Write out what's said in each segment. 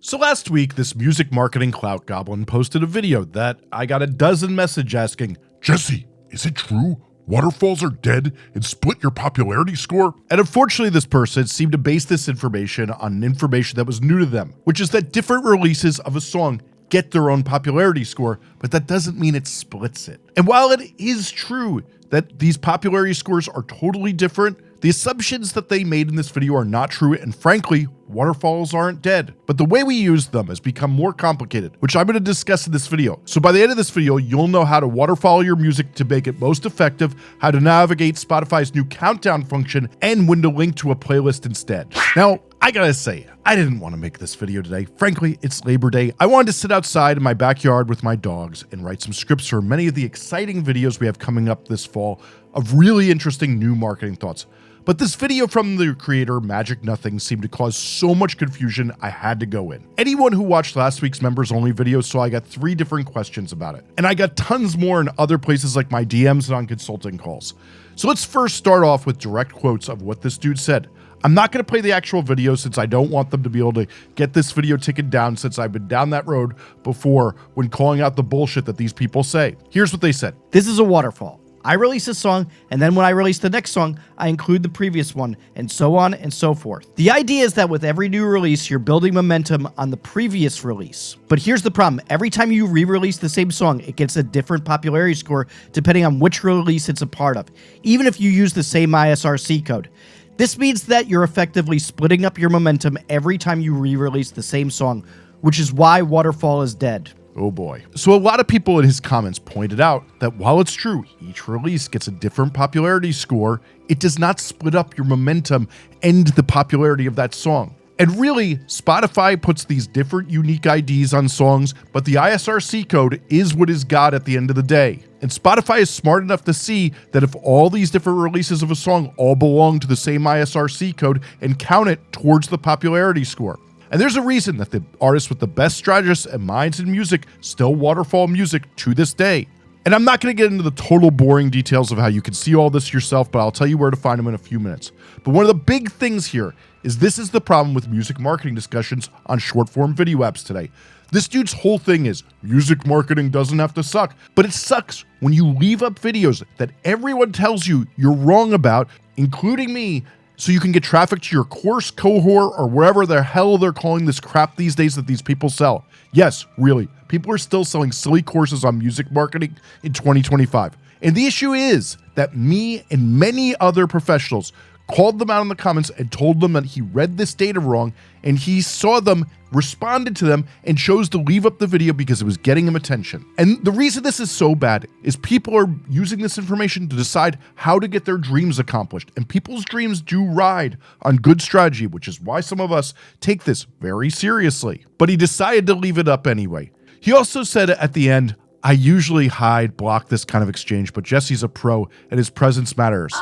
So last week, this music marketing clout goblin posted a video that I got a dozen messages asking, Jesse, is it true? Waterfalls are dead and split your popularity score? and unfortunately this person seemed to base this information on information that was new to them, which is that different releases of a song get their own popularity score, but that doesn't mean it splits it. And while it is true that these popularity scores are totally different, the assumptions that they made in this video are not true, and frankly, waterfalls aren't dead. But the way we use them has become more complicated, which I'm going to discuss in this video. So by the end of this video, you'll know how to waterfall your music to make it most effective, how to navigate Spotify's new countdown function, and when to link to a playlist instead. Now, I gotta say, I didn't want to make this video today. Frankly, it's Labor Day. I wanted to sit outside in my backyard with my dogs and write some scripts for many of the exciting videos we have coming up this fall of really interesting new marketing thoughts. But this video from the creator, Magic Nothing, seemed to cause so much confusion, I had to go in. Anyone who watched last week's members only video saw I got 3 different questions about it. And I got tons more in other places like my DMs and on consulting calls. So let's first start off with direct quotes of what this dude said. I'm not going to play the actual video since I don't want them to be able to get this video taken down, since I've been down that road before when calling out the bullshit that these people say. Here's what they said. This is a waterfall. I release a song, and then when I release the next song, I include the previous one, and so on and so forth. The idea is that with every new release, you're building momentum on the previous release. But here's the problem. Every time you re-release the same song, it gets a different popularity score depending on which release it's a part of, even if you use the same ISRC code. This means that you're effectively splitting up your momentum every time you re-release the same song, which is why Waterfall is dead. Oh boy. So a lot of people in his comments pointed out that while it's true each release gets a different popularity score, it does not split up your momentum and the popularity of that song. And really, Spotify puts these different unique IDs on songs, but the ISRC code is what is God at the end of the day. And Spotify is smart enough to see that if all these different releases of a song all belong to the same ISRC code and count it towards the popularity score. And there's a reason that the artists with the best strategists and minds in music still waterfall music to this day. And I'm not going to get into the total boring details of how you can see all this yourself, but I'll tell you where to find them in a few minutes. But one of the big things here is this is the problem with music marketing discussions on short form video apps today. This dude's whole thing is music marketing doesn't have to suck, but it sucks when you leave up videos that everyone tells you you're wrong about, including me, so you can get traffic to your course, cohort, or wherever the hell they're calling this crap these days that these people sell. Yes, really, people are still selling silly courses on music marketing in 2025. And the issue is that me and many other professionals called them out in the comments and told them that he read this data wrong, and he saw them, responded to them, and chose to leave up the video because it was getting him attention. And the reason this is so bad is people are using this information to decide how to get their dreams accomplished, and people's dreams do ride on good strategy, which is why some of us take this very seriously. But he decided to leave it up anyway. He also said at the end, I usually block this kind of exchange, but Jesse's a pro and his presence matters.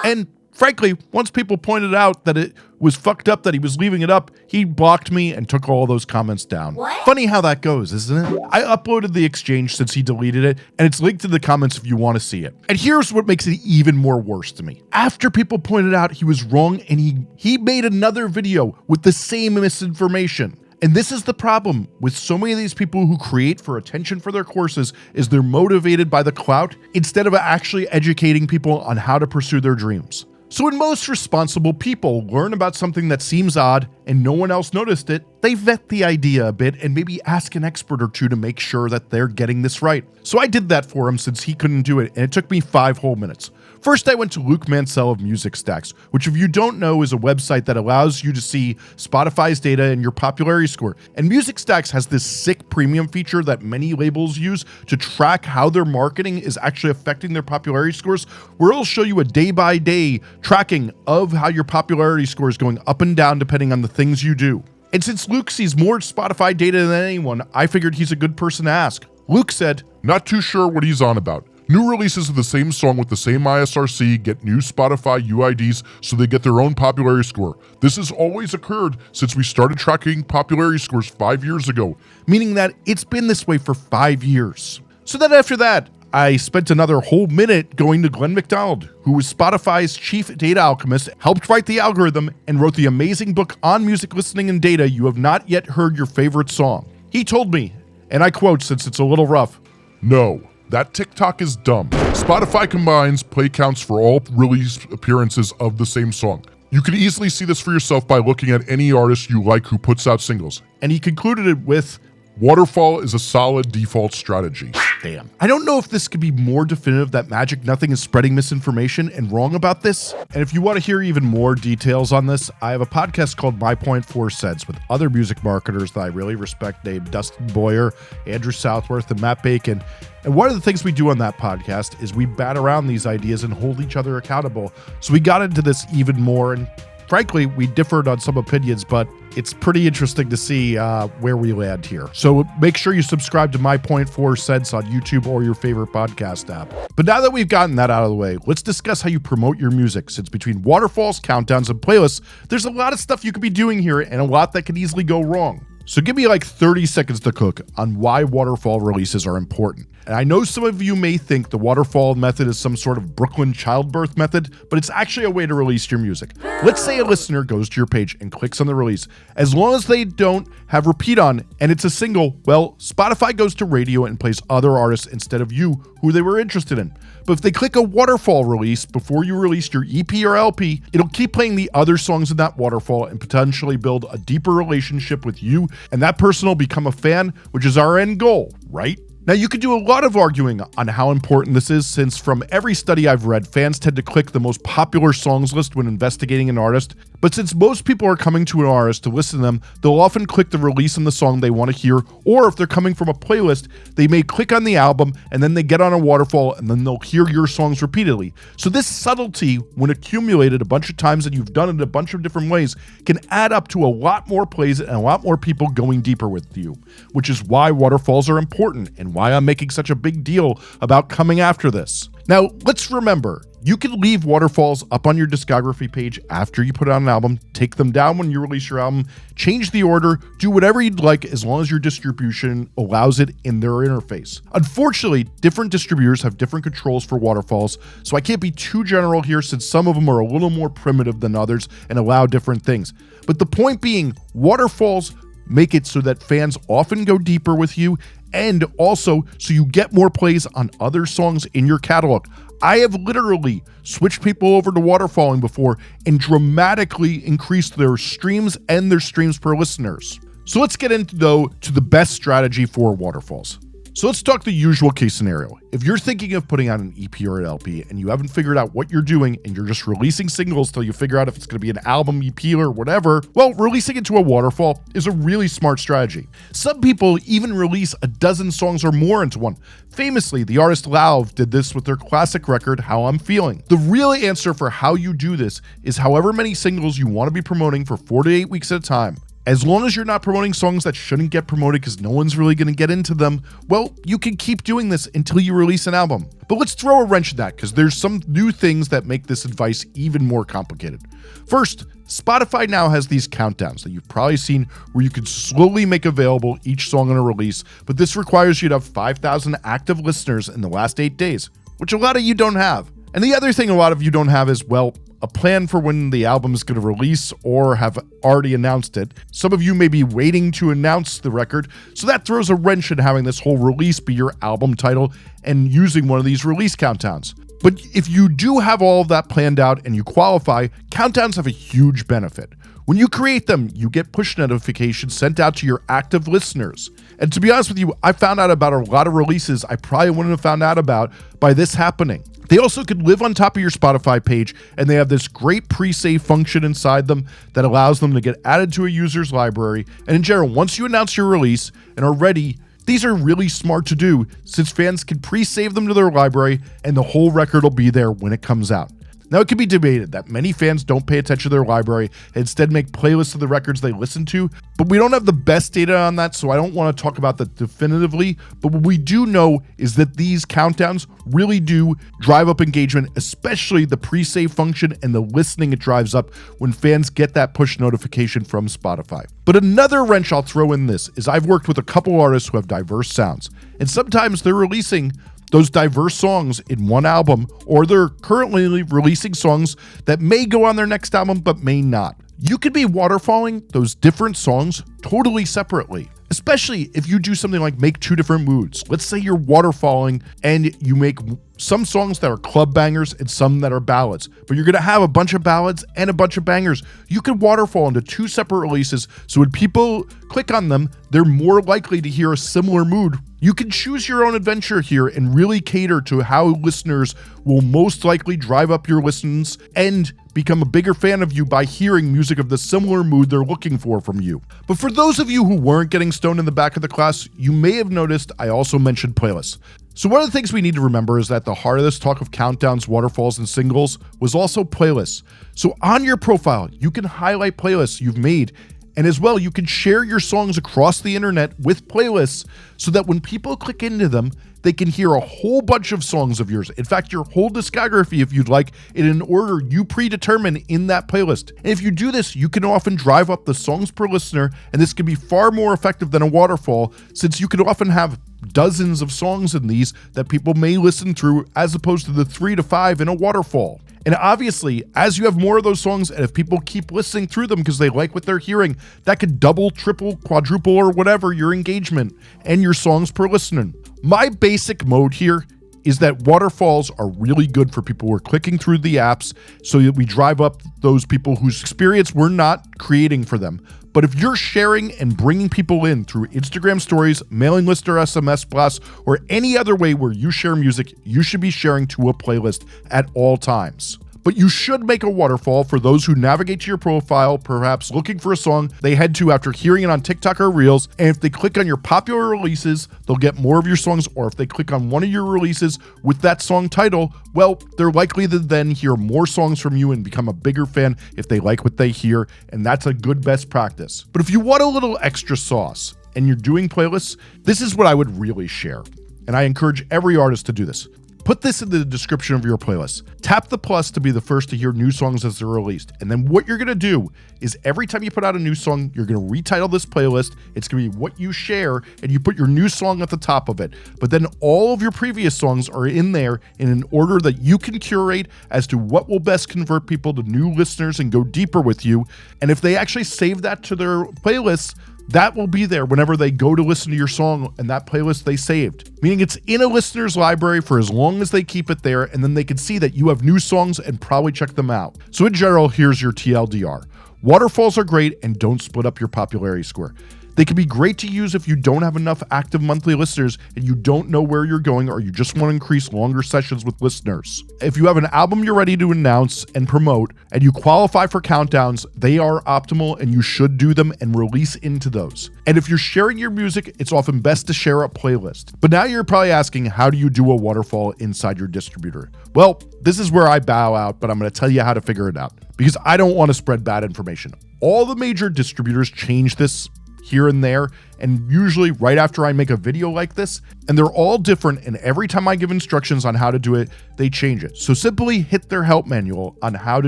And frankly, once people pointed out that it was fucked up that he was leaving it up, he blocked me and took all those comments down. What? Funny how that goes, isn't it? I uploaded the exchange since he deleted it, and it's linked in the comments if you want to see it. And here's what makes it even more worse to me. After people pointed out he was wrong, and he made another video with the same misinformation. And this is the problem with so many of these people who create for attention for their courses, is they're motivated by the clout instead of actually educating people on how to pursue their dreams. So when most responsible people learn about something that seems odd and no one else noticed it, they vet the idea a bit and maybe ask an expert or two to make sure that they're getting this right. So I did that for him since he couldn't do it, and it took me 5 whole minutes. First, I went to Luke Mansell of Music Stacks, which if you don't know is a website that allows you to see Spotify's data and your popularity score. And Music Stacks has this sick premium feature that many labels use to track how their marketing is actually affecting their popularity scores, where it'll show you a day-by-day tracking of how your popularity score is going up and down depending on the things you do. And since Luke sees more Spotify data than anyone, I figured he's a good person to ask. Luke said, Not too sure what he's on about. New releases of the same song with the same ISRC get new Spotify UIDs so they get their own popularity score. This has always occurred since we started tracking popularity scores 5 years ago. Meaning that it's been this way for 5 years. So then after that, I spent another whole minute going to Glenn McDonald, who was Spotify's chief data alchemist, helped write the algorithm, and wrote the amazing book on music listening and data, You Have Not Yet Heard Your Favorite Song. He told me, and I quote since it's a little rough, "No, that TikTok is dumb. Spotify combines play counts for all release appearances of the same song. You can easily see this for yourself by looking at any artist you like who puts out singles. and he concluded it with, Waterfall is a solid default strategy." damn. I don't know if this could be more definitive that Magic Nothing is spreading misinformation and wrong about this. And if you want to hear even more details on this, I have a podcast called My Point 4 Cents with other music marketers that I really respect named Dustin Boyer, Andrew Southworth, and Matt Bacon. And one of the things we do on that podcast is we bat around these ideas and hold each other accountable. So we got into this even more, and frankly, we differed on some opinions, but it's pretty interesting to see where we land here. So make sure you subscribe to My Point 4 Cents on YouTube or your favorite podcast app. But now that we've gotten that out of the way, let's discuss how you promote your music, since between waterfalls, countdowns, and playlists, there's a lot of stuff you could be doing here and a lot that can easily go wrong. So give me like 30 seconds to cook on why waterfall releases are important. And I know some of you may think the waterfall method is some sort of Brooklyn childbirth method, but it's actually a way to release your music. Let's say a listener goes to your page and clicks on the release. As long as they don't have repeat on and it's a single, well, Spotify goes to radio and plays other artists instead of you who they were interested in. But if they click a waterfall release before you release your EP or LP, it'll keep playing the other songs in that waterfall and potentially build a deeper relationship with you, and that person will become a fan, which is our end goal, right? Now, you could do a lot of arguing on how important this is, since from every study I've read, fans tend to click the most popular songs list when investigating an artist. But since most people are coming to an artist to listen to them, they'll often click the release on the song they want to hear, or if they're coming from a playlist, they may click on the album and then they get on a waterfall and then they'll hear your songs repeatedly. So this subtlety, when accumulated a bunch of times and you've done it a bunch of different ways, can add up to a lot more plays and a lot more people going deeper with you, which is why waterfalls are important and why I'm making such a big deal about coming after this. Now, let's remember, you can leave waterfalls up on your discography page after you put out an album, take them down when you release your album, change the order, do whatever you'd like as long as your distribution allows it in their interface. Unfortunately, different distributors have different controls for waterfalls, so I can't be too general here since some of them are a little more primitive than others and allow different things. But the point being, waterfalls make it so that fans often go deeper with you, and also so you get more plays on other songs in your catalog. I have literally switched people over to waterfalling before and dramatically increased their streams and their streams per listeners. So let's get into, though, to the best strategy for waterfalls. So let's talk the usual case scenario. If you're thinking of putting out an EP or an LP and you haven't figured out what you're doing and you're just releasing singles till you figure out if it's going to be an album, EP, or whatever, well, releasing it to a waterfall is a really smart strategy. Some people even release a dozen songs or more into one. Famously, the artist Lauv did this with their classic record, How I'm Feeling. The real answer for how you do this is however many singles you want to be promoting for 4 to 8 weeks at a time. As long as you're not promoting songs that shouldn't get promoted because no one's really going to get into them, well, you can keep doing this until you release an album. But let's throw a wrench in that because there's some new things that make this advice even more complicated. First, Spotify now has these countdowns that you've probably seen where you can slowly make available each song on a release, but this requires you to have 5,000 active listeners in the last 8 days, which a lot of you don't have. And the other thing a lot of you don't have is, well, a plan for when the album is going to release or have already announced it. Some of you may be waiting to announce the record, so that throws a wrench in having this whole release be your album title and using one of these release countdowns. But if you do have all of that planned out and you qualify, countdowns have a huge benefit. When you create them, you get push notifications sent out to your active listeners. And to be honest with you, I found out about a lot of releases I probably wouldn't have found out about by this happening. They also could live on top of your Spotify page, and they have this great pre-save function inside them that allows them to get added to a user's library. And in general, once you announce your release and are ready, these are really smart to do since fans can pre-save them to their library and the whole record will be there when it comes out. Now, it can be debated that many fans don't pay attention to their library and instead make playlists of the records they listen to, but we don't have the best data on that, so I don't want to talk about that definitively. But what we do know is that these countdowns really do drive up engagement, especially the pre-save function and the listening it drives up when fans get that push notification from Spotify. But another wrench I'll throw in this is I've worked with a couple artists who have diverse sounds, and sometimes they're releasing those diverse songs in one album, or they're currently releasing songs that may go on their next album but may not. You could be waterfalling those different songs totally separately, especially if you do something like make 2 different moods. Let's say you're waterfalling and you make some songs that are club bangers and some that are ballads, but you're gonna have a bunch of ballads and a bunch of bangers. You could waterfall into 2 separate releases, so when people click on them, they're more likely to hear a similar mood. You can choose your own adventure here and really cater to how listeners will most likely drive up your listens and become a bigger fan of you by hearing music of the similar mood they're looking for from you. But for those of you who weren't getting stoned in the back of the class, you may have noticed I also mentioned playlists. So one of the things we need to remember is that the heart of this talk of countdowns, waterfalls, and singles was also playlists. So on your profile, you can highlight playlists you've made, and as well, you can share your songs across the internet with playlists so that when people click into them, they can hear a whole bunch of songs of yours. In fact, your whole discography, if you'd like, in an order you predetermine in that playlist. And if you do this, you can often drive up the songs per listener, and this can be far more effective than a waterfall, since you can often have dozens of songs in these that people may listen through as opposed to the 3 to 5 in a waterfall. And obviously, as you have more of those songs, and if people keep listening through them because they like what they're hearing, that could double, triple, quadruple, or whatever your engagement and your songs per listener. My basic mode here is that waterfalls are really good for people who are clicking through the apps so that we drive up those people whose experience we're not creating for them. But if you're sharing and bringing people in through Instagram stories, mailing list or SMS blasts, or any other way where you share music, you should be sharing to a playlist at all times. But you should make a waterfall for those who navigate to your profile, perhaps looking for a song they head to after hearing it on TikTok or Reels, and if they click on your popular releases, they'll get more of your songs, or if they click on one of your releases with that song title, well, they're likely to then hear more songs from you and become a bigger fan if they like what they hear, and that's a good best practice. But if you want a little extra sauce and you're doing playlists, this is what I would really share, and I encourage every artist to do this. Put this in the description of your playlist. Tap the plus to be the first to hear new songs as they're released. And then what you're gonna do is every time you put out a new song, you're gonna retitle this playlist. It's gonna be what you share, and you put your new song at the top of it. But then all of your previous songs are in there in an order that you can curate as to what will best convert people to new listeners and go deeper with you. And if they actually save that to their playlists, that will be there whenever they go to listen to your song and that playlist they saved. Meaning it's in a listener's library for as long as they keep it there, and then they can see that you have new songs and probably check them out. So in general, here's your TLDR. Waterfalls are great, and don't split up your popularity score. They can be great to use if you don't have enough active monthly listeners and you don't know where you're going, or you just want to increase longer sessions with listeners. If you have an album you're ready to announce and promote and you qualify for countdowns, they are optimal and you should do them and release into those. And if you're sharing your music, it's often best to share a playlist. But now you're probably asking, how do you do a waterfall inside your distributor? Well, this is where I bow out, but I'm going to tell you how to figure it out because I don't want to spread bad information. All the major distributors change this here and there, and usually right after I make a video like this, and they're all different, and every time I give instructions on how to do it, they change it. So simply hit their help manual on how to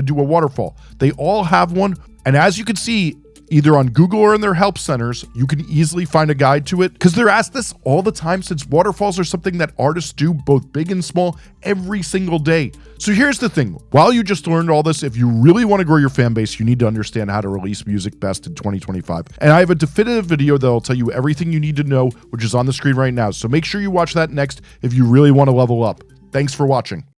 do a waterfall. They all have one, and as you can see, either on Google or in their help centers, you can easily find a guide to it because they're asked this all the time, since waterfalls are something that artists do both big and small every single day. So here's the thing. While you just learned all this, if you really want to grow your fan base, you need to understand how to release music best in 2025. And I have a definitive video that'll tell you everything you need to know, which is on the screen right now. So make sure you watch that next if you really want to level up. Thanks for watching.